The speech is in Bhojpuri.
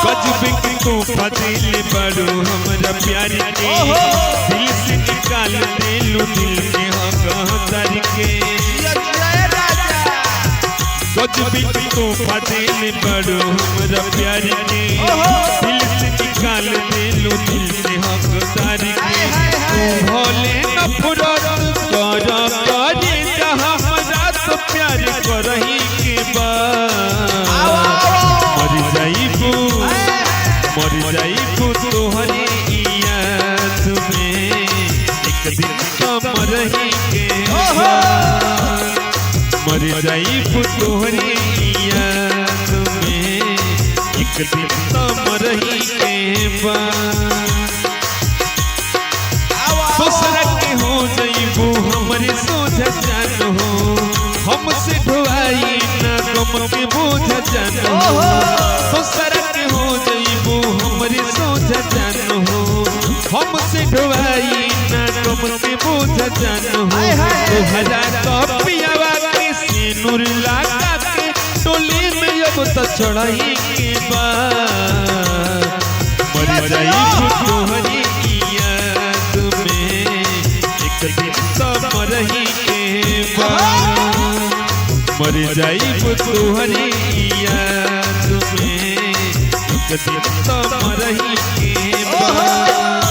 गजब की तू फजील बड़ो हमरा प्यार के दिल से निकाल दे लू दिल के हकदार के गजब की तू फजील बड़ो हमरा प्यार के दिल से निकाल दे लू दिल के हकदार के तू भोले नफरत कर करे जहां हमरा तो प्यार करही के बा मर जाइबू तोहरी याद में एक दिन तो मरही के मर जाइबू तोहरी याद में एक दिन तो मरही के दूसरा के हो जाइबू हमारे सोझा जान हो हमसे ढोआई ना गम के बोझ जान हो दूसरा के हो जाइबू हमारे सोझा जान हो हमसे ढोआई ना गम के बोझ जान हो 2000 कपियावा के सिनुर लगा के टोली में अब तो चढ़ाई के बाद मर जाइबू तोहरी याद में एक दिन तो मरही के बाद मर जाइबू तोहरी याद में एक दिन तो मरही के बाद।